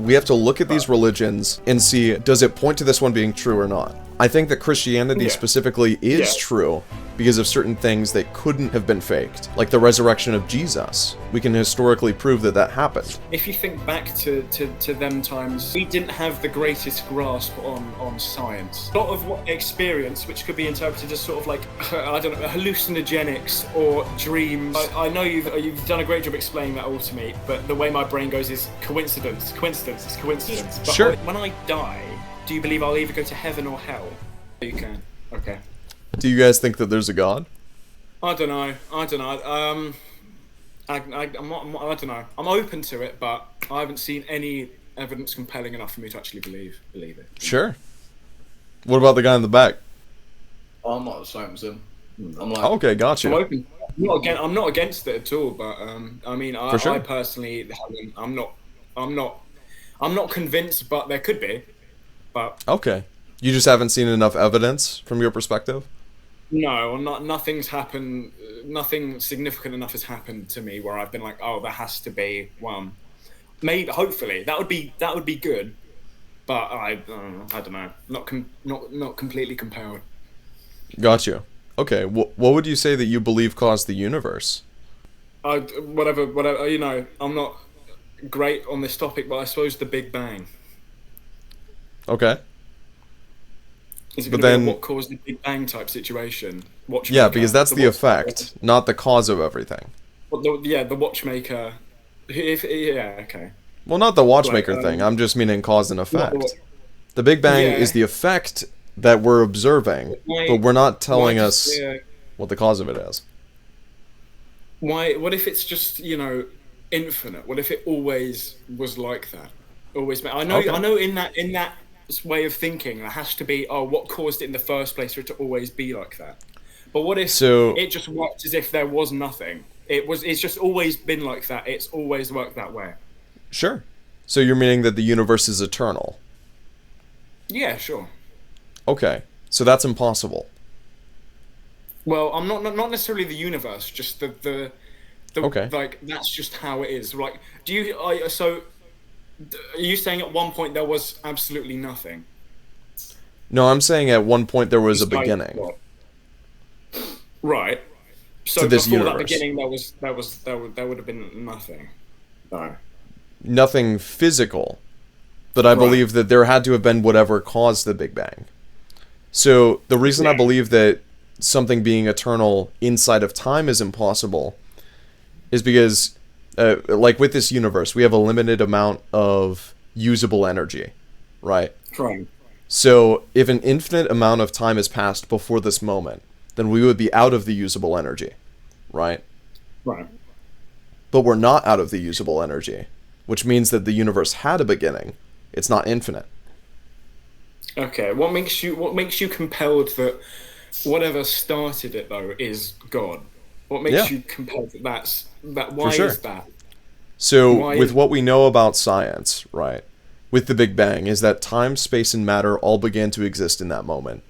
we have to look at these religions and see, does it point to this one being true or not? I think that Christianity specifically is true because of certain things that couldn't have been faked, like the resurrection of Jesus. We can historically prove that that happened. If you think back to them times, we didn't have the greatest grasp on science. A lot of what experience, which could be interpreted as sort of like, I don't know, hallucinogenics or dreams. I know you've done a great job explaining that all to me, but the way my brain goes is coincidence. But Sure. when I die, do you believe I'll either go to heaven or hell? You can. Okay. Do you guys think that there's a God? I don't know. I don't know. I'm open to it, but I haven't seen any evidence compelling enough for me to actually believe it. Sure. What about the guy in the back? I'm not the same as him. I'm like, Okay, gotcha. I'm open. I'm not against it at all, but I mean, For sure. I personally haven't. I'm not convinced, but there could be. But Okay. You just haven't seen enough evidence from your perspective? no, nothing's happened. Nothing significant enough has happened to me where I've been like, oh, there has to be one. Maybe, hopefully, that would be good. But I don't know. Not completely compelled. Got you. Okay, what would you say that you believe caused the universe? Whatever. You know, I'm not great on this topic, but I suppose the Big Bang. Okay. Is it But going to then- be a what caused the Big Bang type situation? Watchmaker, Yeah, because that's the watchmaker. effect, not the cause of everything. Well, the watchmaker. Okay. Well, not the watchmaker Right, thing. I'm just meaning cause and Not the effect. wa- The Big Bang Yeah. is the effect that we're observing, Why- but we're not telling why us just- yeah. what the cause of it is. Why? What if it's just infinite? What if it always was like that? Always. I know. Okay. I know. In that way of thinking, there has to be. Oh, what caused it in the first place for it to always be like that? But what if it just worked as if there was nothing? It's just always been like that. It's always worked that way. Sure. So you're meaning that the universe is eternal. Yeah, sure. Okay. So that's impossible. Well, I'm not necessarily the universe. Just the Okay. like that's just how it is. Like, are you saying at one point there was absolutely nothing? No, I'm saying at one point there was a Despite beginning. what? Right. So To this before that universe. beginning, there would have been nothing. No. Nothing physical. But I Right. believe that there had to have been whatever caused the Big Bang. So the reason I Yeah. believe that something being eternal inside of time is impossible is because, like with this universe, we have a limited amount of usable energy, right? Right. So if an infinite amount of time has passed before this moment, then we would be out of the usable energy, right? Right. But we're not out of the usable energy, which means that the universe had a beginning. It's not infinite. Okay. What makes you compelled that whatever started it though is God? What makes Yeah. you compelled that? Why sure. is that? So Why with is- what we know about science, right, with the Big Bang, is that time, space, and matter all began to exist in that moment.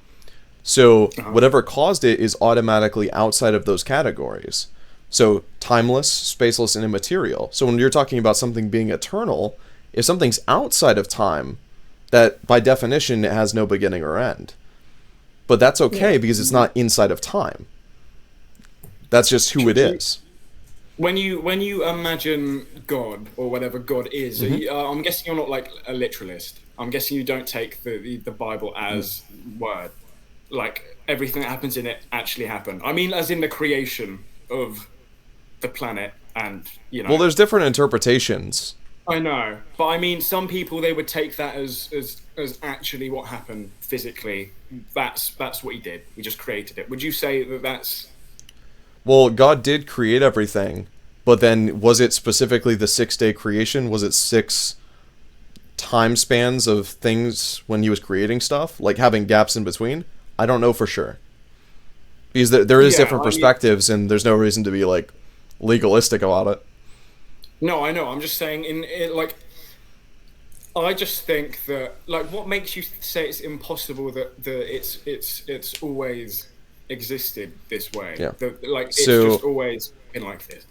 So whatever caused it is automatically outside of those categories. So timeless, spaceless, and immaterial. So when you're talking about something being eternal, if something's outside of time, that by definition it has no beginning or end. But that's okay because it's not inside of time. That's just who it is. When you imagine God or whatever God is, I'm guessing you're not like a literalist. I'm guessing you don't take the Bible as word. Like everything that happens in it actually happened. I mean, as in the creation of the planet, and Well, there's different interpretations. I know, but I mean, some people they would take that as actually what happened physically. That's what he did. He just created it. Would you say that that's? Well, God did create everything, but then was it specifically the 6-day creation? Was it 6 time spans of things when he was creating stuff, like having gaps in between? I don't know for sure. Because there is Yeah, different I mean- perspectives, and there's no reason to be like legalistic about it. No, I know. I'm just saying, like, I just think that, like, what makes you say it's impossible that it's always existed this way? Yeah. Like, it's So- just always been like this.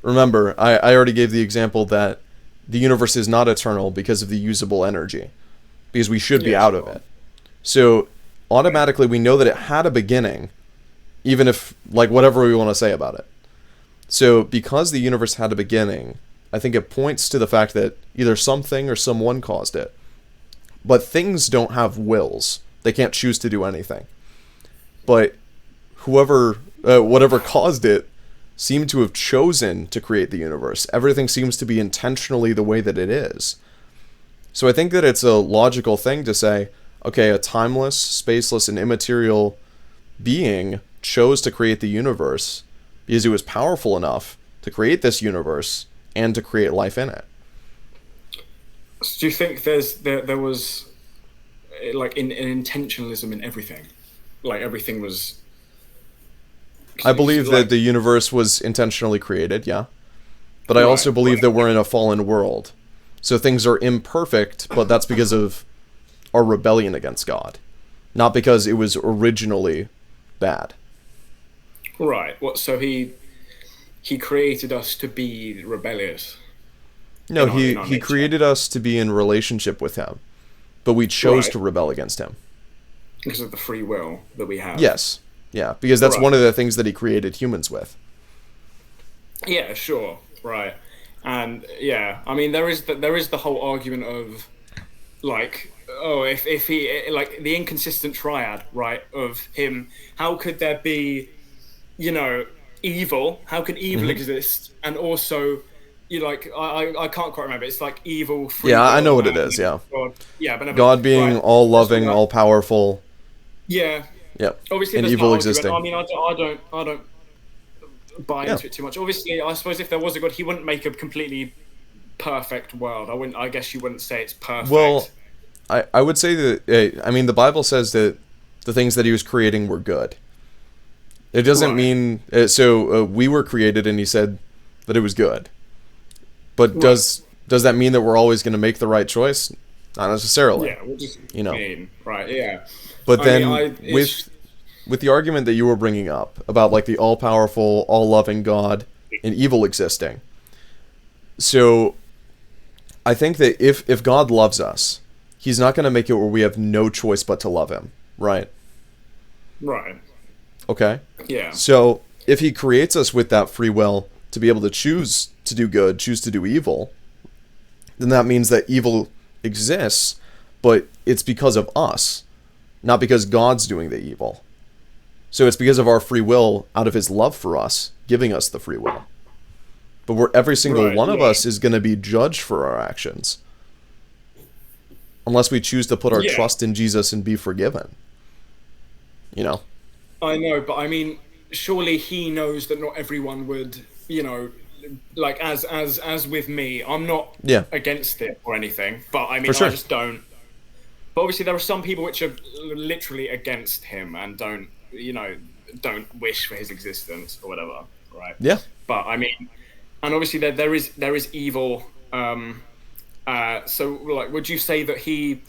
Remember, I already gave the example that the universe is not eternal because of the usable energy, because we should be Yeah, out of sure. it. So automatically we know that it had a beginning, even if, like, whatever we want to say about it. So because the universe had a beginning, I think it points to the fact that either something or someone caused it. But things don't have wills. They can't choose to do anything. But whatever caused it seemed to have chosen to create the universe. Everything seems to be intentionally the way that it is. So I think that it's a logical thing to say, okay, a timeless, spaceless, and immaterial being chose to create the universe because it was powerful enough to create this universe and to create life in it. So do you think there was like an intentionalism in everything? Like everything was I believe that like the universe was intentionally created, yeah. But I also right, believe right. that we're in a fallen world. So things are imperfect, but that's because of our rebellion against God, not because it was originally bad. Right. What? So he created us to be rebellious No, in our he nature. created us to be in relationship with him, but we chose Right. to rebel against him. Because of the free will that we have. Yes. Yeah, because that's Right. one of the things that he created humans with. Yeah. Sure. Right. And yeah, I mean there is the whole argument of like oh if he like the inconsistent triad right of him how could there be you know evil how can evil Hmm. exist and also you like I can't quite remember it's like evil free Yeah, I know will what it and is, then yeah. God yeah benevolent God right being all there's all loving, that all powerful, yeah yep, obviously and there's that evil argument existing. I mean I don't buy Yeah. into it too much obviously I suppose if there was a God he wouldn't make a completely perfect world I guess you wouldn't say it's Well, perfect. I would say that, I mean, the Bible says that the things that he was creating were good. It doesn't Right. mean, we were created and he said that it was good. But Right. does that mean that we're always going to make the right choice? Not necessarily, Yeah. What does you it know. mean? Right. Yeah. But I mean, then it's with the argument that you were bringing up about like the all-powerful, all-loving God and evil existing. So I think that if God loves us, he's not going to make it where we have no choice but to love him, right? right. Okay? Yeah. So if he creates us with that free will to be able to choose to do good, choose to do evil, then that means that evil exists, but it's because of us, not because God's doing the evil. So it's because of our free will out of his love for us, giving us the free will. But every single Right. one of Yeah. us is going to be judged for our actions unless we choose to put our Yeah. trust in Jesus and be forgiven. You know? I know, but I mean, surely he knows that not everyone would, you know, like as with me, I'm not Yeah, against it or anything, but I for mean, I sure. just don't. But obviously, there are some people which are literally against him and don't, you know, don't wish for his existence or whatever, right? Yeah. But I mean, and obviously there is evil. So like, would you say that he?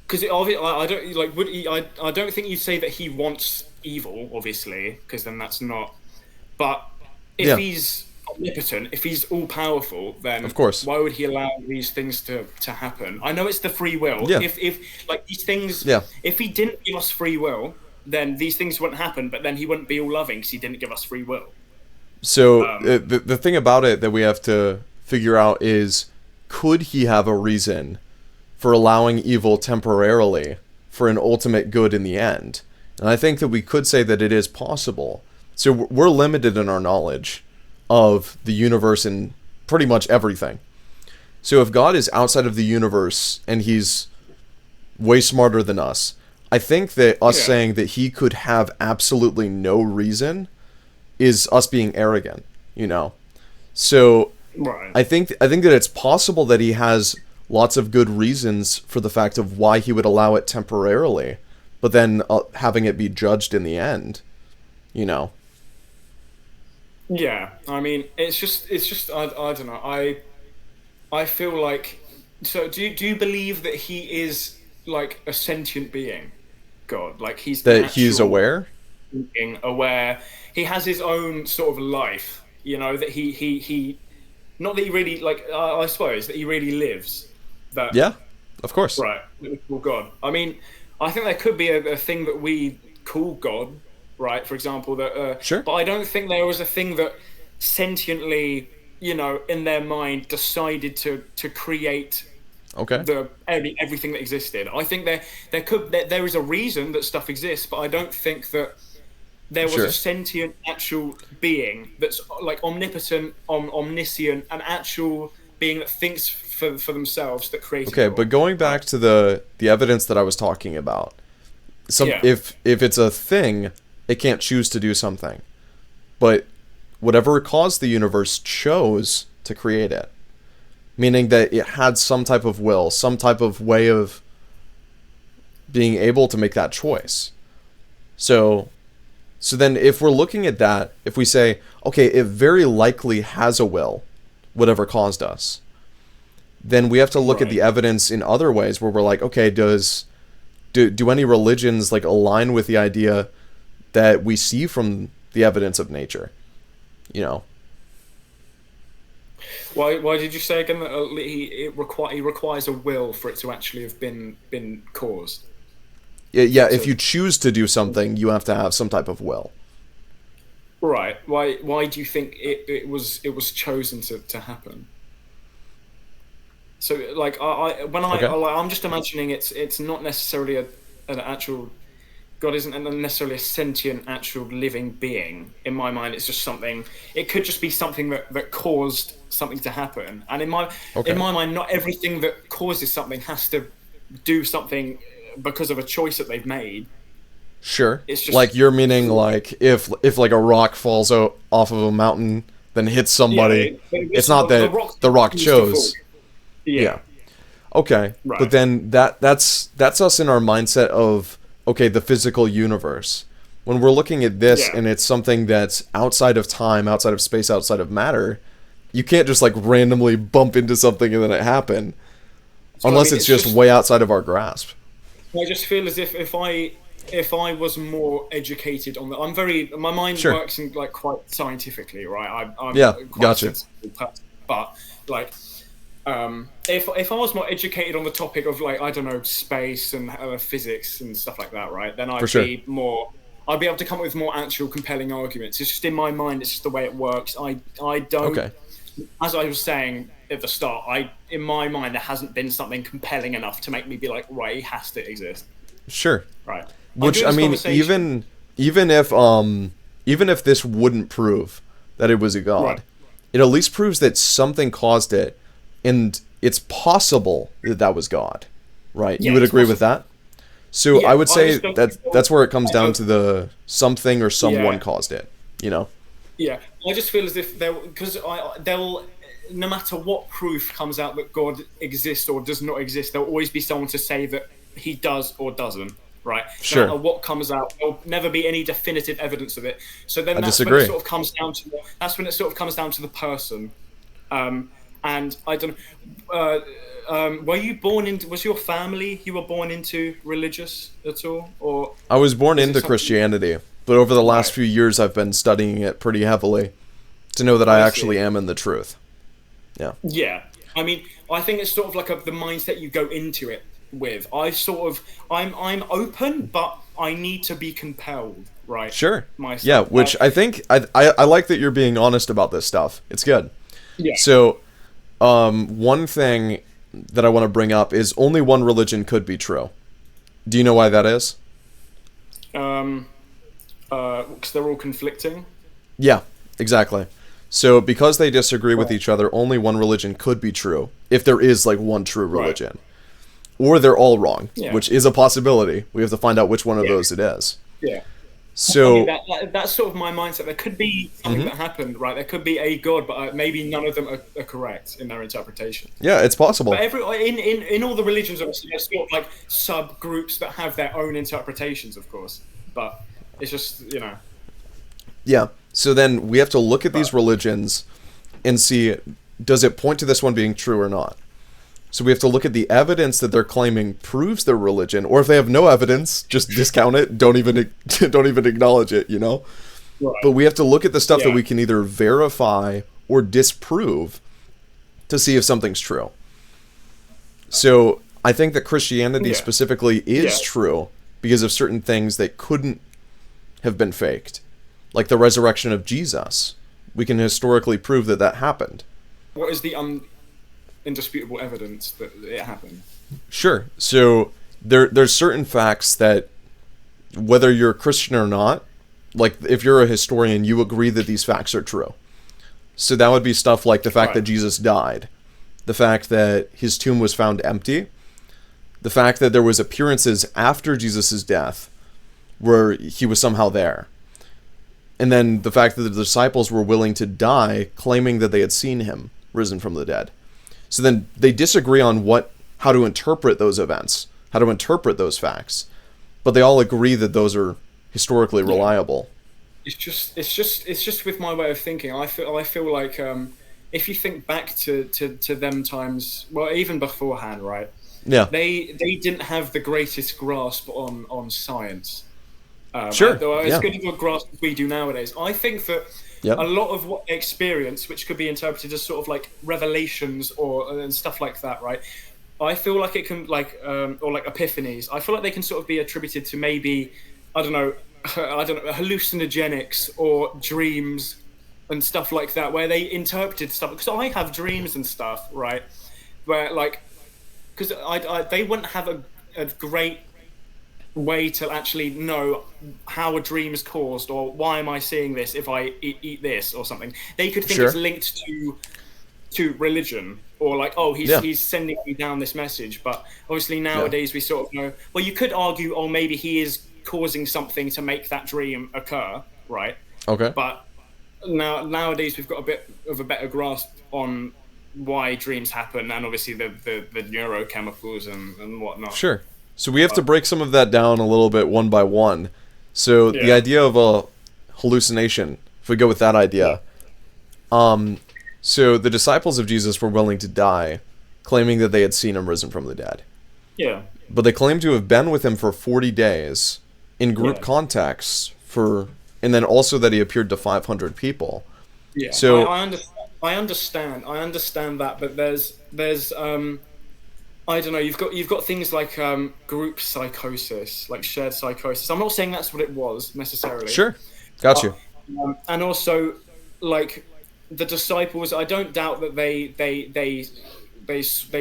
Because I don't like. Would he? I don't think you'd say that he wants evil, obviously, because then that's not. But if Yeah, he's omnipotent, if he's all powerful, of then course. why would he allow these things to happen? I know it's the free will. Yeah. If like these things, Yeah. if he didn't give us free will, then these things wouldn't happen. But then he wouldn't be all loving because he didn't give us free will. So Um, the thing about it that we have to figure out is, could he have a reason for allowing evil temporarily for an ultimate good in the end? And I think that we could say that it is possible. So we're limited in our knowledge of the universe and pretty much everything. So if God is outside of the universe and he's way smarter than us, I think that us yeah. saying that he could have absolutely no reason is us being arrogant, you know. So Right. I think that it's possible that he has lots of good reasons for the fact of why he would allow it temporarily, but then having it be judged in the end, you know. Yeah. I mean, it's just I don't know. I feel like so do you believe that he is like a sentient being? God, like he's an That he's actual aware. being aware. He has his own sort of life, you know, that he not that he really like. I suppose that he really lives. That Yeah, of course. right. That we call God. I mean, I think there could be a thing that we call God, right? For example, that. Sure. But I don't think there was a thing that sentiently, in their mind, decided to create Okay. everything that existed. I think there is a reason that stuff exists, but I don't think that there was Sure. a sentient actual being that's like omnipotent, omniscient, an actual being that thinks for themselves that created Okay, it all. but going back to the evidence that I was talking about, Yeah. if it's a thing, it can't choose to do something, but whatever caused the universe chose to create it, meaning that it had some type of will, some type of way of being able to make that choice. So then if we're looking at that, if we say, okay, it very likely has a will, whatever caused us, then we have to look at the evidence in other ways where we're like, okay, do any religions like align with the idea that we see from the evidence of nature? Why did you say again that he requires a will for it to actually have been caused? Yeah, if you choose to do something, you have to have some type of will. Right. Why do you think it was chosen to happen? So like Okay. I'm just imagining it's not necessarily an actual God isn't necessarily a sentient actual living being. In my mind, it's just something. It could just be something that caused something to happen. And in my mind, not everything that causes something has to do something because of a choice that they've made. Sure. It's just like you're meaning like if like a rock falls out off of a mountain, then hits somebody. It's not that the rock chose. Yeah. Okay. Right. But then that's us in our mindset of, okay, the physical universe. When we're looking at this and it's something that's outside of time, outside of space, outside of matter, you can't just like randomly bump into something and then it happen. So, Unless it's just way outside of our grasp. I just feel as if I was more educated on that. My mind Sure. works in like quite scientifically, right? I'm Yeah, quite gotcha. a sensible person, but like if I was more educated on the topic of like I don't know space and physics and stuff like that, right? Then I'd be able to come up with more actual compelling arguments. It's just in my mind, it's just the way it works. I don't. Okay. As I was saying at the start, in my mind there hasn't been something compelling enough to make me be like, right, it has to exist. Sure. Right. Which I mean, even if this wouldn't prove that it was a god, Right. it at least proves that something caused it, and it's possible that was God, right? Yeah, you would it's agree with that? So Yeah, I would I say just don't- that's where it comes down to the something or someone Yeah. caused it. You know? Yeah, I just feel as if they'll no matter what proof comes out that God exists or does not exist, there'll always be someone to say that he does or doesn't. Right. Sure. No matter what comes out, there'll never be any definitive evidence of it. So then that's disagree. when it sort of comes down to the person. And I don't know. Were you born into? Was your family you were born into religious at all, or? I was born Was it into something- Christianity, but over the last Right. few years I've been studying it pretty heavily to know that I I actually see. am in the truth. Yeah. Yeah, I mean, I think it's sort of like the mindset you go into it with. I'm open, but I need to be compelled, right? Sure. Myself. Yeah, which I think I like that you're being honest about this stuff. It's good. Yeah. So, one thing that I want to bring up is only one religion could be true. Do you know why that is? Because they're all conflicting. Yeah, exactly. So, because they disagree with each other, only one religion could be true, if there is like one true religion. Or they're all wrong, Yeah. which is a possibility. We have to find out which one of those it is. Yeah. So, I mean, that's sort of my mindset. There could be something that happened, right? There could be a god, but maybe none of them are correct in their interpretation. yeah, it's possible. But in all the religions, obviously, there's sort of like subgroups that have their own interpretations, of course. But it's just, Yeah. So then we have to look at these religions and see, does it point to this one being true or not? So we have to look at the evidence that they're claiming proves their religion, or if they have no evidence, just discount it. Don't even acknowledge it. You know. Right. But we have to look at the stuff that Yeah. we can either verify or disprove, to see if something's true. So I think that Christianity specifically is true because of certain things that couldn't have been faked, like the resurrection of Jesus. We can historically prove that that happened. What is the indisputable evidence that it happened? Sure. So there's certain facts that, whether you're a Christian or not, like if you're a historian, you agree that these facts are true. So that would be stuff like the fact that Jesus died, the fact that his tomb was found empty, the fact that there was appearances after Jesus' death where he was somehow there, and then the fact that the disciples were willing to die claiming that they had seen him risen from the dead. So then they disagree on how to interpret those events, how to interpret those facts, but they all agree that those are historically reliable. It's just with my way of thinking. I feel like if you think back to them times, well, even beforehand, right? Yeah. They didn't have the greatest grasp on science. Sure. Though as good of a grasp as we do nowadays, I think that a lot of what they experience, which could be interpreted as sort of like revelations and stuff like that, right? I feel like it can or like epiphanies. I feel like they can sort of be attributed to maybe, I don't know, hallucinogenics or dreams and stuff like that, where they interpreted stuff. Because I have dreams and stuff, right? Where because they wouldn't have a great way to actually know how a dream is caused, or why am I seeing this if I eat this or something. They could think it's linked to religion, or like, oh, he's sending me down this message. But obviously nowadays we sort of know, well, you could argue, oh, maybe he is causing something to make that dream occur, right? Okay. But nowadays we've got a bit of a better grasp on why dreams happen, and obviously the neurochemicals and whatnot. Sure. So we have to break some of that down a little bit one by one. So the idea of a hallucination, if we go with that idea, so the disciples of Jesus were willing to die, claiming that they had seen him risen from the dead. Yeah. But they claimed to have been with him for 40 days in group contexts and then also that he appeared to 500 people. Yeah. So I understand that, but there's I don't know. You've got things like group psychosis, like shared psychosis. I'm not saying that's what it was necessarily. Sure, got you. And also, like the disciples, I don't doubt that they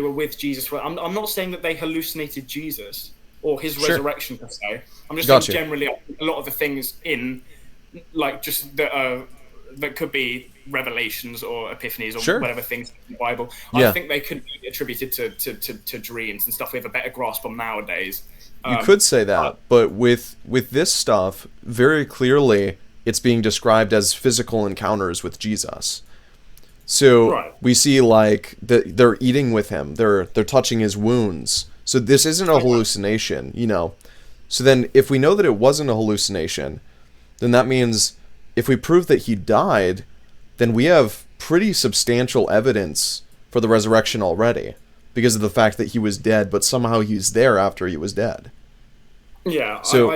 were with Jesus. I'm not saying that they hallucinated Jesus or his resurrection per se. I'm just saying generally a lot of the things in like just that could be revelations or epiphanies or whatever things in the Bible. I think they could be attributed to dreams and stuff we have a better grasp on nowadays. You could say that, but with this stuff, very clearly it's being described as physical encounters with Jesus. So we see like they're eating with him, they're touching his wounds. So this isn't a hallucination, you know. So then if we know that it wasn't a hallucination, then that means if we prove that he died, then we have pretty substantial evidence for the resurrection already, because of the fact that he was dead, but somehow he's there after he was dead. Yeah, so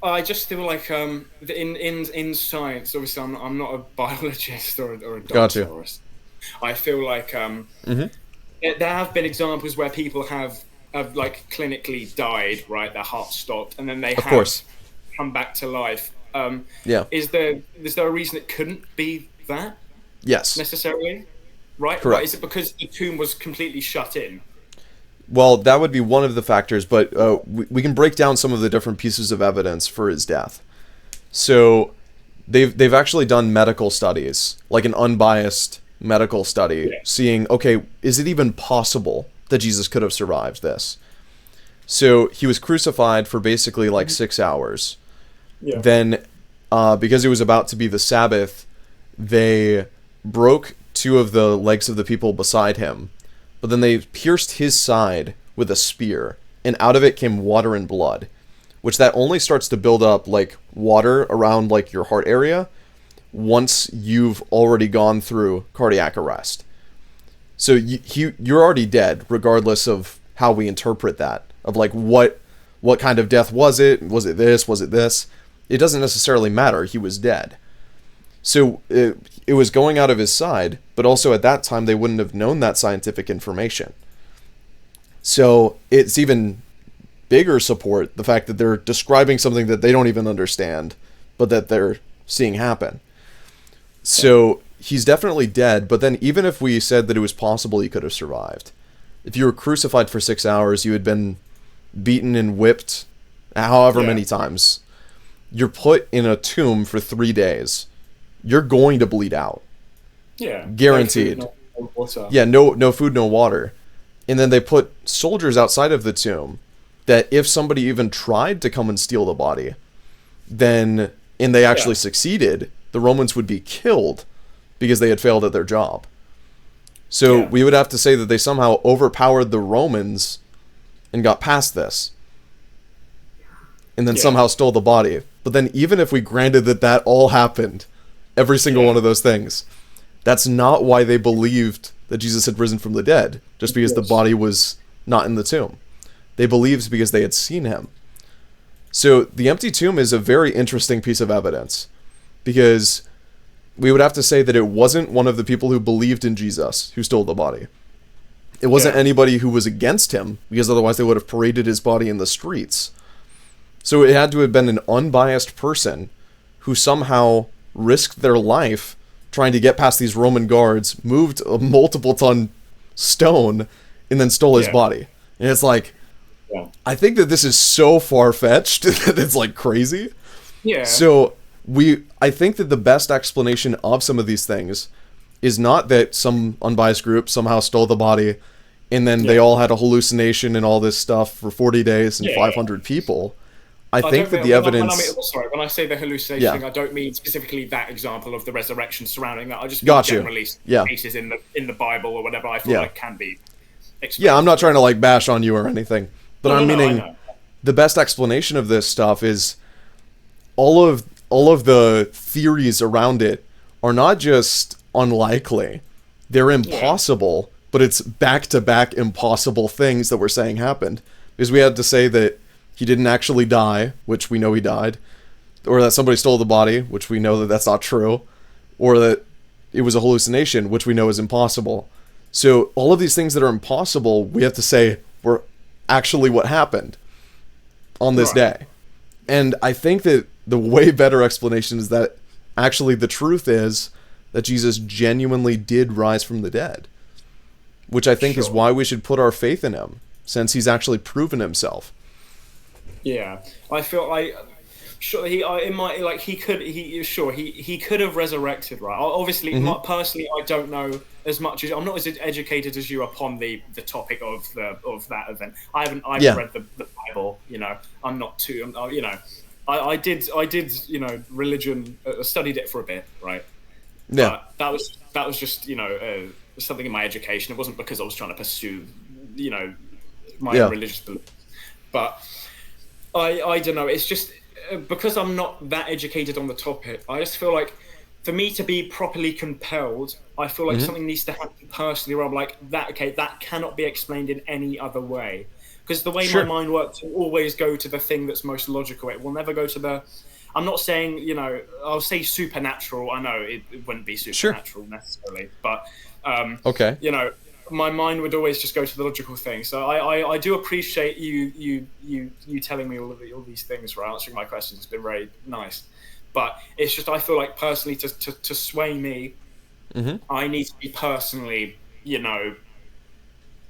I just feel like in science, obviously I'm not a biologist or a doctor. I feel like there have been examples where people have like clinically died, right? Their heart stopped, and then they come back to life. Is there a reason it couldn't be that? Yes. Necessarily? Right? Correct. Right. Is it because the tomb was completely shut in? Well, that would be one of the factors, but we can break down some of the different pieces of evidence for his death. So they've actually done medical studies, like an unbiased medical study, seeing, okay, is it even possible that Jesus could have survived this? So he was crucified for basically like 6 hours. Yeah. Then, because it was about to be the Sabbath, they broke 2 of the legs of the people beside him, but then they pierced his side with a spear, and out of it came water and blood, which that only starts to build up like water around like your heart area once you've already gone through cardiac arrest. So you're already dead, regardless of how we interpret that, of like what kind of death was it? Was it this? Was it this? It doesn't necessarily matter. He was dead. So it was going out of his side, but also at that time they wouldn't have known that scientific information. So it's even bigger support, the fact that they're describing something that they don't even understand, but that they're seeing happen. So he's definitely dead, but then even if we said that it was possible he could have survived, if you were crucified for 6 hours, you had been beaten and whipped however many times, you're put in a tomb for 3 days, you're going to bleed out. Yeah. Guaranteed. No food, no water. Yeah, no food, no water. And then they put soldiers outside of the tomb that if somebody even tried to come and steal the body, then, and they actually succeeded, the Romans would be killed because they had failed at their job. So we would have to say that they somehow overpowered the Romans and got past this. And then somehow stole the body. But then even if we granted that that all happened, every single one of those things, that's not why they believed that Jesus had risen from the dead, just because the body was not in the tomb. They believed because they had seen him. So the empty tomb is a very interesting piece of evidence, because we would have to say that it wasn't one of the people who believed in Jesus who stole the body. It wasn't anybody who was against him, because otherwise they would have paraded his body in the streets. So it had to have been an unbiased person who somehow risked their life trying to get past these Roman guards, moved a multiple-ton stone, and then stole his body. And it's like, I think that this is so far-fetched that it's like crazy. Yeah. So I think that the best explanation of some of these things is not that some unbiased group somehow stole the body and then they all had a hallucination and all this stuff for 40 days and 500 people. I think that the evidence... When I say the hallucination thing, I don't mean specifically that example of the resurrection surrounding that. I just mean generally cases in the Bible or whatever I feel like can be explained. Yeah, I'm not trying to like bash on you or anything, but I'm meaning the best explanation of this stuff is all of the theories around it are not just unlikely, they're impossible, but it's back-to-back impossible things that we're saying happened. Because we had to say that he didn't actually die, which we know he died, or that somebody stole the body, which we know that that's not true, or that it was a hallucination, which we know is impossible. So all of these things that are impossible, we have to say were actually what happened on this day. And I think that the way better explanation is that actually the truth is that Jesus genuinely did rise from the dead, which I think is why we should put our faith in him, since he's actually proven himself. Yeah, I feel like he could have resurrected, right? Obviously, personally, I don't know as much as I'm not as educated as you upon the topic of that event. I haven't read the Bible, I'm not too, I did religion, studied it for a bit, right? Yeah, but that was just something in my education. It wasn't because I was trying to pursue my religious beliefs, but I don't know. It's just because I'm not that educated on the topic. I just feel like for me to be properly compelled, I feel like something needs to happen personally where I'm like, that cannot be explained in any other way. Because the way my mind works will always go to the thing that's most logical. It will never go to the... I'm not saying, I'll say supernatural. I know it wouldn't be supernatural necessarily. But, my mind would always just go to the logical thing. So I do appreciate you telling me all these things for answering my questions. It's been very nice. But it's just I feel like personally to sway me, I need to be personally,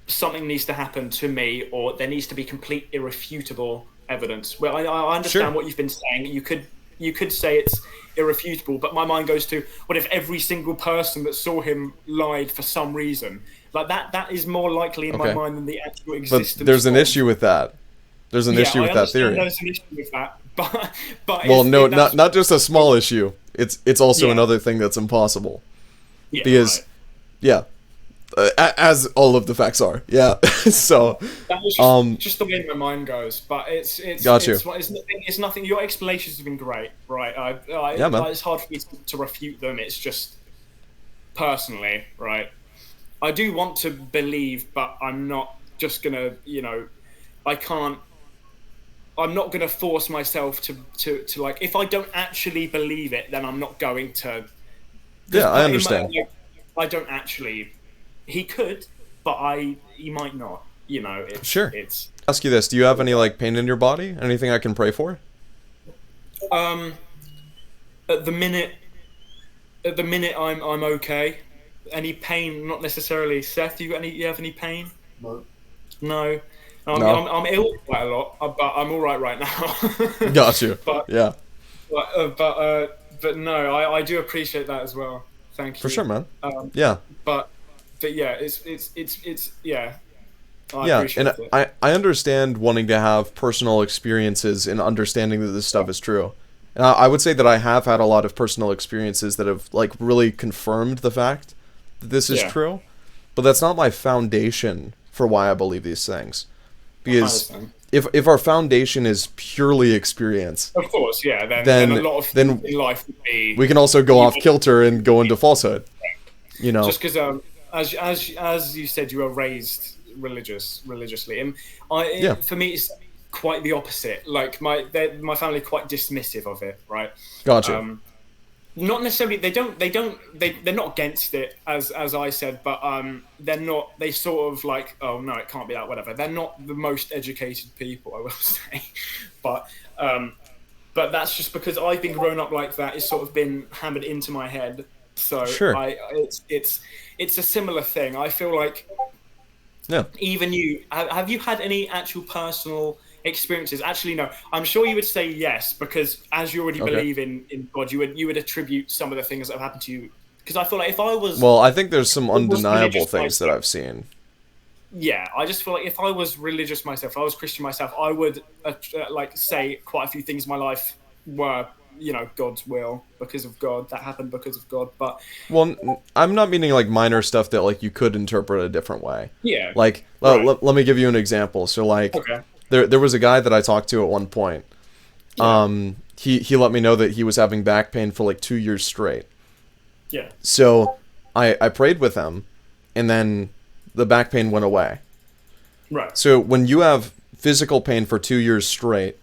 something needs to happen to me, or there needs to be complete irrefutable evidence. Well, I understand what you've been saying. You could say it's irrefutable, but my mind goes to, what if every single person that saw him lied for some reason? Like that is more likely in my mind than the actual existence. But there's an issue with that. There's an issue with that theory. There's an issue with that, but well, no, not just a small issue. It's also another thing that's impossible. Yeah, because as all of the facts are. Yeah. So that was just the way my mind goes. But it's nothing. Your explanations have been great, right? It's hard for me to refute them. It's just personally, right? I do want to believe, but I'm not just gonna, I'm not gonna force myself to like, if I don't actually believe it, then I'm not going to Yeah, I understand. I don't actually. He could, but he might not. You know, Sure. it's. Ask you this: do you have any like pain in your body? Anything I can pray for? Um, at the minute, I'm okay. Any pain? Not necessarily. Seth, you have any pain? No. No. No. I'm ill quite a lot, but I'm all right now. Got you. but Yeah, but uh, but uh, but no, I do appreciate that as well. Thank for you. sure, man. Um, Yeah. but yeah, it's yeah. I Yeah, and appreciate it. I understand wanting to have personal experiences and understanding that this stuff is true. And I would say that I have had a lot of personal experiences that have like really confirmed the fact that this is Yeah. true. But that's not my foundation for why I believe these things. Because understand. if our foundation is purely experience, Of course, yeah. Then then a lot of then things in life would be we can also go off kilter and go into falsehood. You know. just because as you said, you were raised religiously, and Yeah. for me it's quite the opposite. Like my family are quite dismissive of it, right? Gotcha. Not necessarily. They're not against it, as I said, but they're not. They sort of like, oh no, it can't be that. Whatever. They're not the most educated people, I will say, but that's just because I've been grown up like that. It's sort of been hammered into my head. So Sure. it's a similar thing. I feel like Yeah. even you have you had any actual personal experiences? Actually, no. I'm sure you would say yes because as you already Okay. believe in God, you would attribute some of the things that have happened to you. Because I feel like if I was Well, I think there's some was undeniable religious things that myself, I've seen. yeah, I just feel like if I was religious myself, if I was Christian myself, I would like say quite a few things in my life were God's will because of God, that happened because of God. But Well, I'm not meaning like minor stuff that like you could interpret a different way. yeah, Like, right. let me give you an example. So like, Okay. there was a guy that I talked to at one point. He let me know that he was having back pain for like 2 years straight. Yeah. So I prayed with him, and then the back pain went away. Right. So when you have physical pain for 2 years straight,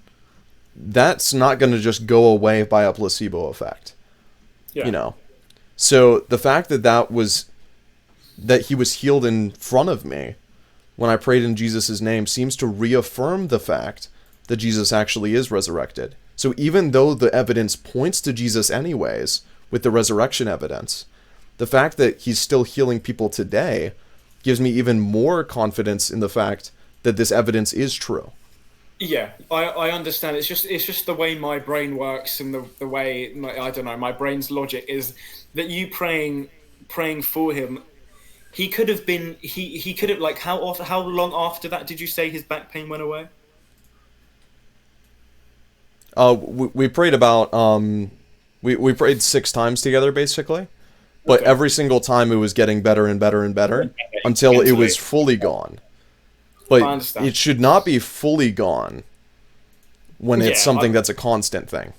that's not going to just go away by a placebo effect. Yeah. You know. So the fact that he was healed in front of me when I prayed in Jesus' name seems to reaffirm the fact that Jesus actually is resurrected. So even though the evidence points to Jesus anyways, with the resurrection evidence, the fact that he's still healing people today gives me even more confidence in the fact that this evidence is true. Yeah, I understand. It's just the way my brain works and the way I don't know, my brain's logic is that you praying for him. He could have been he could have like how long after that did you say his back pain went away? We prayed about we prayed 6 times together basically, but Okay. every single time it was getting better and better and better until it was fully gone. But I understand. it should not be fully gone when it's Yeah, something that's a constant thing.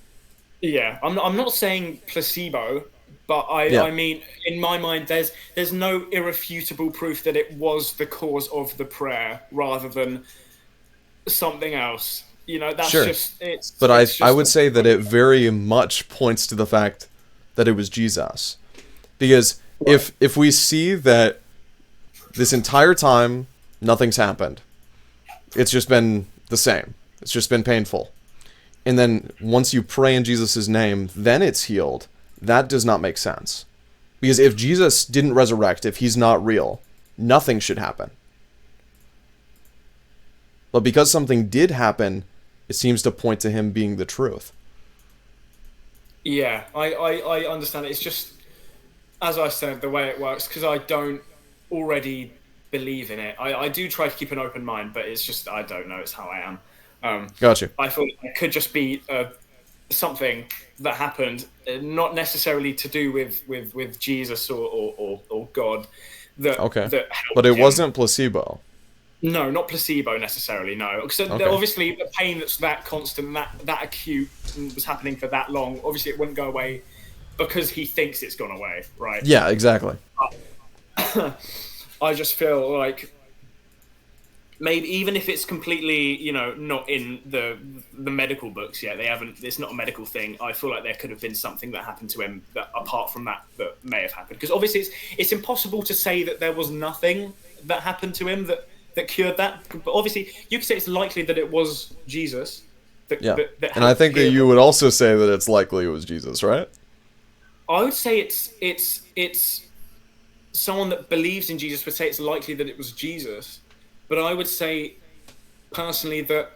Yeah, I'm not saying placebo, but Yeah. I mean in my mind there's no irrefutable proof that it was the cause of the prayer rather than something else. That's Sure. just it's. But it's I just would say that it very much points to the fact that it was Jesus. Because if we see that this entire time nothing's happened, it's just been the same. It's just been painful. And then once you pray in Jesus' name, then it's healed. That does not make sense. Because if Jesus didn't resurrect, if he's not real, nothing should happen. But because something did happen, it seems to point to him being the truth. Yeah, I understand it. It's just, as I said, the way it works, because I don't already believe in it. I do try to keep an open mind, but it's just, I don't know, it's how I am. Gotcha. I thought it could just be something that happened, not necessarily to do with Jesus or God. Okay. That helped But it him. wasn't placebo. No, not placebo necessarily. No, so Okay. obviously the pain that's that constant, that acute, and was happening for that long. Obviously, it wouldn't go away because he thinks it's gone away, right? Yeah, exactly. I just feel like maybe even if it's completely, not in the medical books yet, they haven't. It's not a medical thing. I feel like there could have been something that happened to him that, apart from that may have happened. Because obviously, it's impossible to say that there was nothing that happened to him that cured that. But obviously, you could say it's likely that it was Jesus. That and I think that you would also say that it's likely it was Jesus, right? I would say it's someone that believes in Jesus would say it's likely that it was Jesus. But I would say, personally, that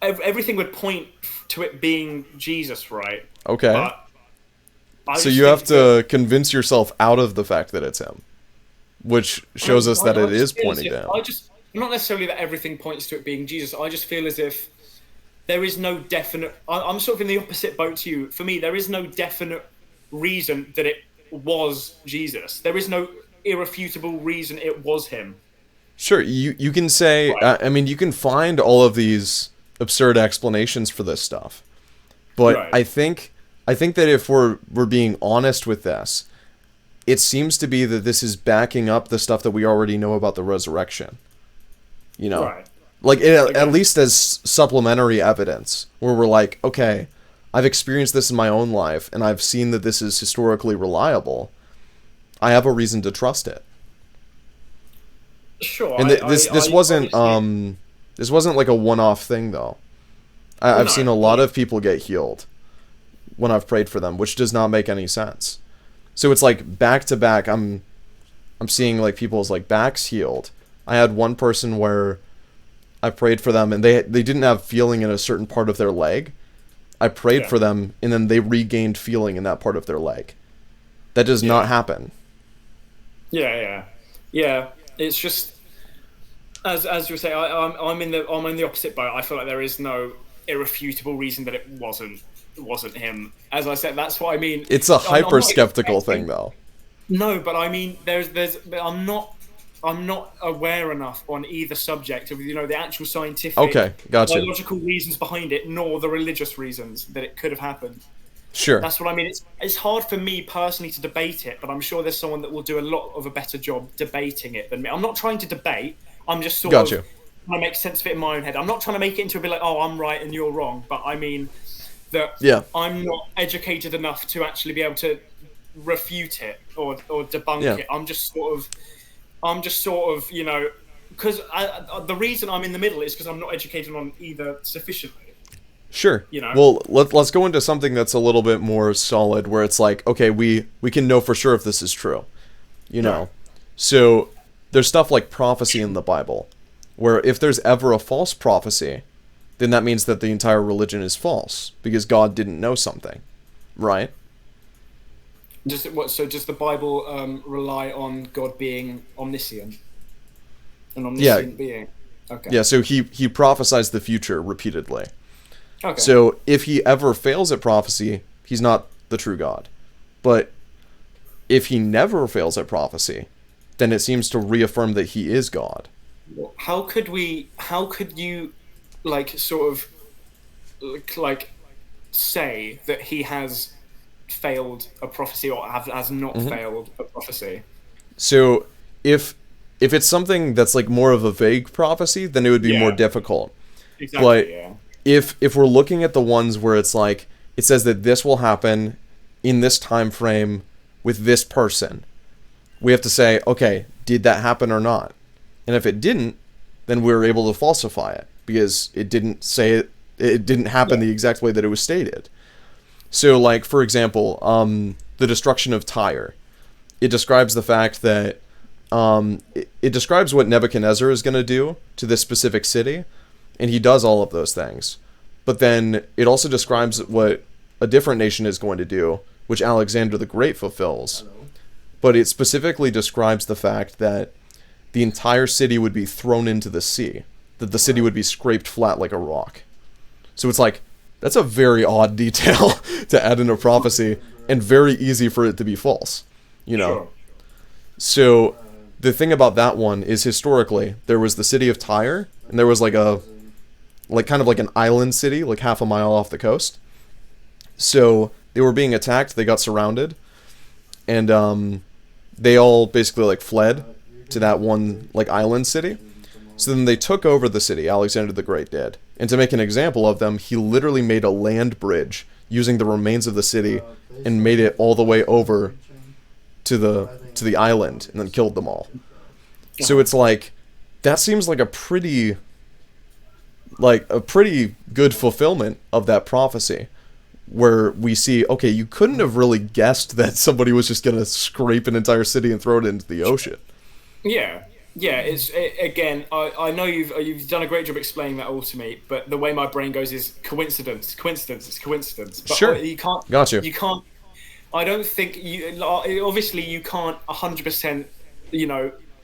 everything would point to it being Jesus, right? Okay. So you have to convince yourself out of the fact that it's him, which shows us that it is pointing down. Not necessarily that everything points to it being Jesus. I just feel as if there is no definite... I'm sort of in the opposite boat to you. For me, there is no definite reason that it was Jesus. There is no irrefutable reason it was him. Sure, you can say, I mean, you can find all of these absurd explanations for this stuff, but I think that if we're being honest with this, it seems to be that this is backing up the stuff that we already know about the resurrection. Like at least as supplementary evidence, where we're like, okay, I've experienced this in my own life, and I've seen that this is historically reliable. I have a reason to trust it. Sure. And this wasn't like a one-off thing, though. I've seen a lot of people get healed when I've prayed for them, which does not make any sense. So it's like back to back. I'm seeing like people's like backs healed. I had one person where I prayed for them and they didn't have feeling in a certain part of their leg. I prayed for them and then they regained feeling in that part of their leg. That does not happen. Yeah. It's just as you say, I'm in the opposite boat. I feel like there is no irrefutable reason that it wasn't him. As I said, that's what I mean. It's a hyper skeptical thing, though. No, but I mean, I'm not aware enough on either subject of the actual scientific, biological reasons behind it, nor the religious reasons that it could have happened. Sure. That's what I mean. It's hard for me personally to debate it, but I'm sure there's someone that will do a lot of a better job debating it than me. I'm not trying to debate. I'm just sort of trying to make sense of it in my own head. I'm not trying to make it into a bit like, oh, I'm right and you're wrong. But I mean that I'm not educated enough to actually be able to refute it or debunk it. I'm just sort of, because the reason I'm in the middle is because I'm not educated on either sufficiently. Sure. Well, let's go into something that's a little bit more solid, where it's like, okay, we can know for sure if this is true. So there's stuff like prophecy in the Bible, where if there's ever a false prophecy, then that means that the entire religion is false because God didn't know something, right? So does the Bible rely on God being omniscient, an omniscient being? Okay. Yeah. So he prophesies the future repeatedly. Okay. So if he ever fails at prophecy, he's not the true God. But if he never fails at prophecy, then it seems to reaffirm that he is God. How could you say that he has failed a prophecy or has not failed a prophecy? So if it's something that's like more of a vague prophecy, then it would be more difficult. Exactly. But if we're looking at the ones where it's like it says that this will happen in this time frame with this person, we have to say, okay, did that happen or not? And if it didn't, then we're able to falsify it because it didn't say it didn't happen the exact way that it was stated. So, like, for example, the destruction of Tyre. It describes the fact that it describes what Nebuchadnezzar is going to do to this specific city, and he does all of those things. But then it also describes what a different nation is going to do, which Alexander the Great fulfills. But it specifically describes the fact that the entire city would be thrown into the sea, that the city would be scraped flat like a rock. So it's like, that's a very odd detail to add in a prophecy, and very easy for it to be false, Sure. So the thing about that one is, historically, there was the city of Tyre, and there was kind of like an island city, like half a mile off the coast. So they were being attacked, they got surrounded, and they all basically like fled to that one like island city. So then they took over the city, Alexander the Great did. And to make an example of them, he literally made a land bridge using the remains of the city and made it all the way over to the island and then killed them all. So it's like, that seems like a pretty good fulfillment of that prophecy, where we see, okay, you couldn't have really guessed that somebody was just going to scrape an entire city and throw it into the ocean. Yeah. Again, I know you've done a great job explaining that all to me, but the way my brain goes is coincidence. It's coincidence. But Sure. You can't. Got you. You can't. I don't think you. Obviously, you can't 100%.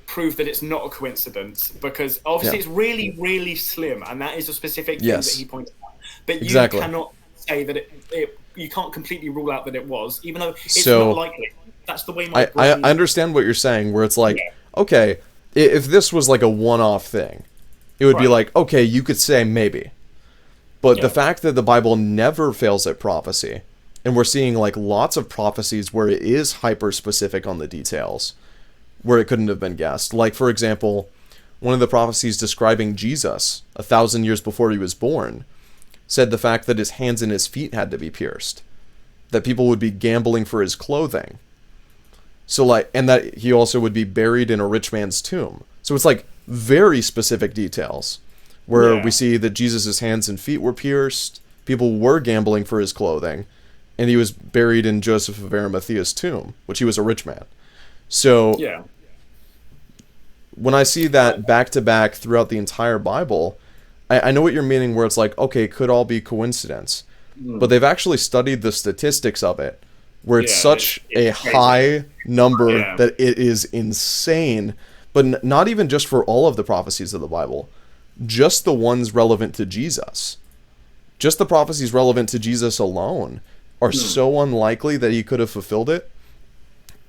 Prove that it's not a coincidence, because obviously it's really, really slim, and that is a specific thing that he pointed out. But you cannot say that you can't completely rule out that it was, even though it's not likely. That's the way my brain... I understand what you're saying, where it's like, okay, if this was like a one-off thing, it would be like, okay, you could say maybe. But the fact that the Bible never fails at prophecy, and we're seeing like lots of prophecies where it is hyper-specific on the details, where it couldn't have been guessed. Like, for example, one of the prophecies describing Jesus 1,000 years before he was born said the fact that his hands and his feet had to be pierced, that people would be gambling for his clothing. So like, and that he also would be buried in a rich man's tomb. So it's like very specific details where we see that Jesus' hands and feet were pierced, people were gambling for his clothing, and he was buried in Joseph of Arimathea's tomb, which he was a rich man. So when I see that back to back throughout the entire Bible, I know what you're meaning, where it's like, okay, it could all be coincidence. But they've actually studied the statistics of it, where it's such a high number that it is insane. But not even just for all of the prophecies of the Bible, just the ones relevant to Jesus. Just the prophecies relevant to Jesus alone are so unlikely that he could have fulfilled it.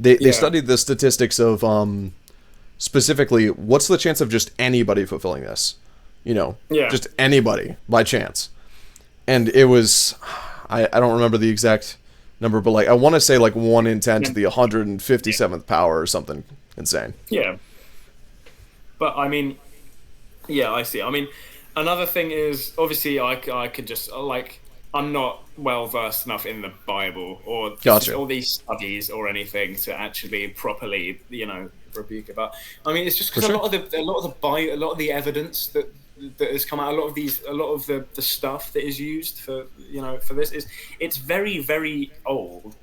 They studied the statistics of specifically what's the chance of just anybody fulfilling this, just anybody by chance. And it was, I don't remember the exact number, but like I want to say like 1 in 10 to the 157th power or something insane. But I mean, I see. I mean, another thing is, obviously I could just like, I'm not well versed enough in the Bible or all these studies or anything to actually properly, rebuke it. But I mean, it's just because a lot of the evidence that has come out, a lot of the stuff that is used for for this it's very, very old.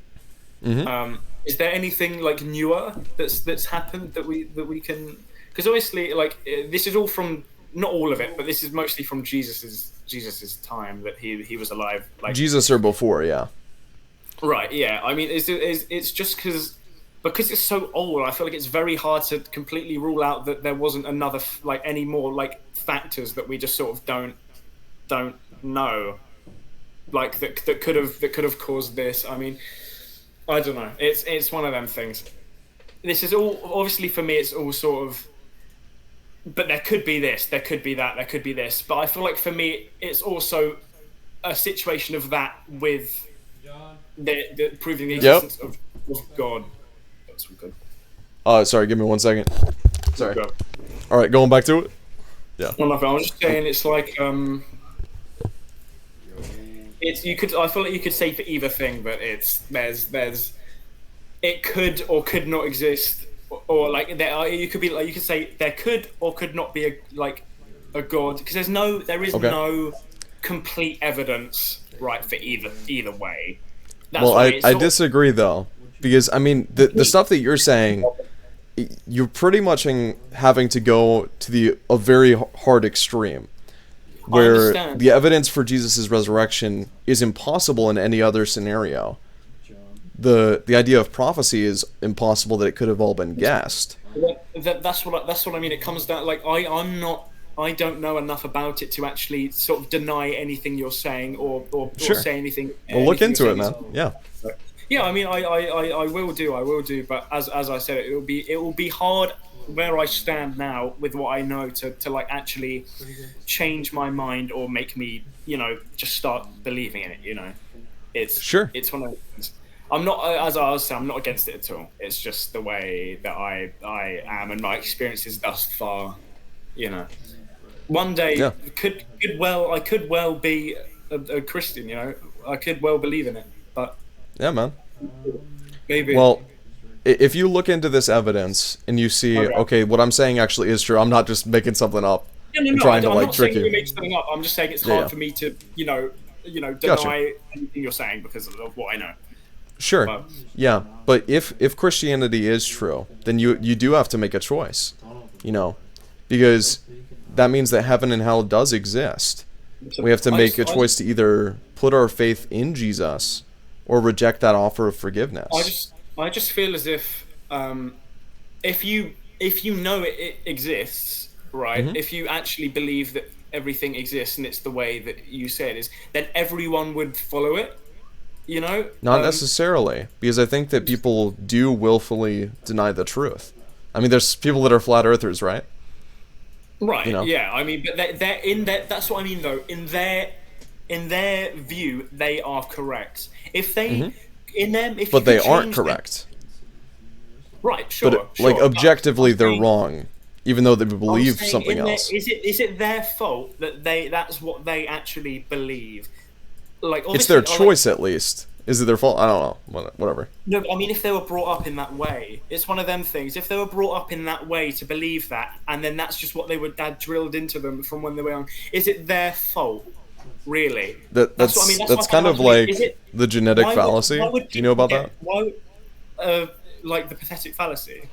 Is there anything like newer that's happened that we can? Because obviously, like this is all from, not all of it, but this is mostly from Jesus's time that he was alive. Like Jesus or before, Right, yeah. I mean, it's just because it's so old. I feel like it's very hard to completely rule out that there wasn't another any more like factors that we just sort of don't know, like that could have caused this. I mean, I don't know. It's one of them things. This is all, obviously for me, it's all sort of. But there could be this, there could be that, there could be this. But I feel like for me, it's also a situation of that with the proving the existence of God. That's good. Sorry, give me 1 second. Sorry. All right, going back to it. Yeah. Well, nothing. I was just saying, it's like I feel like you could say for either thing, but there's it could or could not exist. Or like you could say there could or could not be a god, because there is no complete evidence for either way. That's I disagree though, because I mean the stuff that you're saying, you're pretty much having to go to a very hard extreme, where the evidence for Jesus' resurrection is impossible in any other scenario. The idea of prophecy is impossible, that it could have all been guessed. That's what I mean. It comes down, like I don't know enough about it to actually sort of deny anything you're saying or say anything. Well, look into it, man. Yeah, I mean, I will do. But as I said, it will be hard where I stand now with what I know to like actually change my mind or make me just start believing in it. It's one of those things. I'm not, as I was saying, I'm not against it at all. It's just the way that I am and my experiences thus far. You know, one day Yeah. I could well be a Christian. You know, I could well believe in it, but Yeah, man. maybe. Well, if you look into this evidence and you see, Okay. okay, what I'm saying actually is true. I'm not just making something up No, and no, trying to I'm like not trick saying you you. make something up. I'm just saying it's Yeah, hard yeah. for me to, deny Gotcha. anything you're saying because of what I know. Sure. But, Yeah, but if Christianity is true, then you do have to make a choice, because that means that heaven and hell does exist. We have to make a choice to either put our faith in Jesus or reject that offer of forgiveness. I just feel as if you know it exists, right? Mm-hmm. If you actually believe that everything exists and it's the way that you say it is, then everyone would follow it. You know, Not necessarily, because I think that people do willfully deny the truth. I mean, there's people that are flat earthers, right? right? You know, Yeah, I mean, but they're in that. That's what I mean, though. In their view, they are correct. If they, in them, if you but they could aren't change them- correct. right? Sure, But sure. like objectively, I'm they're saying- wrong, even though they I'm believe saying something in their- else. is it their fault that that's what they actually believe? Like, It's their obviously, choice, at least. Is it their fault? I don't know. Whatever. No, I mean, if they were brought up in that way, it's one of them things. If they were brought up in that way to believe that, and then that's just what they were drilled into them from when they were young, is it their fault? Really? That's what I mean. that's kind of like the genetic fallacy. Do you know about that? Why, like the pathetic fallacy?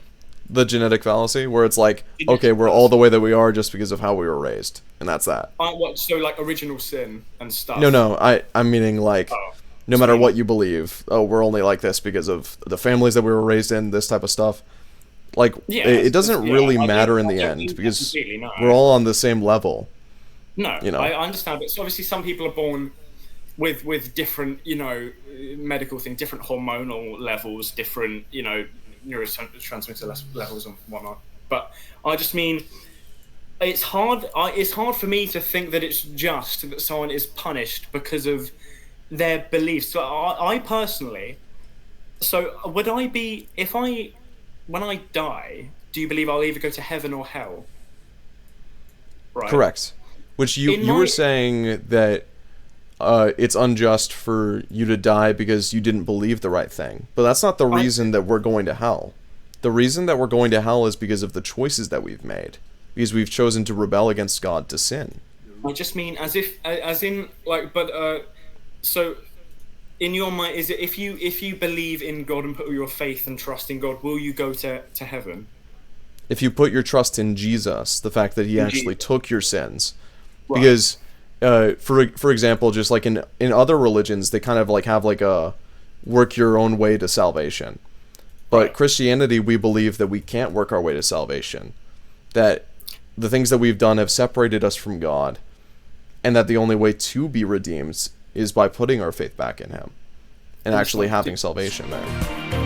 The genetic fallacy, where it's like, okay, we're all the way that we are just because of how we were raised, and that's that. So like original sin and stuff? No, I'm meaning like, no matter what you believe, we're only like this because of the families that we were raised in, this type of stuff. Like, Yeah, it doesn't really matter in I the don't end mean that because completely, no. we're all on the same level. No, I understand, but so obviously some people are born with different, medical things, different hormonal levels, different, neurotransmitter levels and whatnot. But I just mean, it's hard. It's hard for me to think that it's just that someone is punished because of their beliefs. So I personally, would I be when I die? Do you believe I'll either go to heaven or hell? Right. Correct. Which you were saying that it's unjust for you to die because you didn't believe the right thing. But that's not the reason that we're going to hell. The reason that we're going to hell is because of the choices that we've made. Because we've chosen to rebel against God, to sin. I just mean so in your mind, is it if you believe in God and put all your faith and trust in God, will you go to heaven? If you put your trust in Jesus, the fact that he actually took your sins. Right. Because, for example, just like in other religions, they kind of like have like a work your own way to salvation. But Right. Christianity, we believe that we can't work our way to salvation. That the things that we've done have separated us from God. And that the only way to be redeemed is by putting our faith back in him. And actually having salvation there.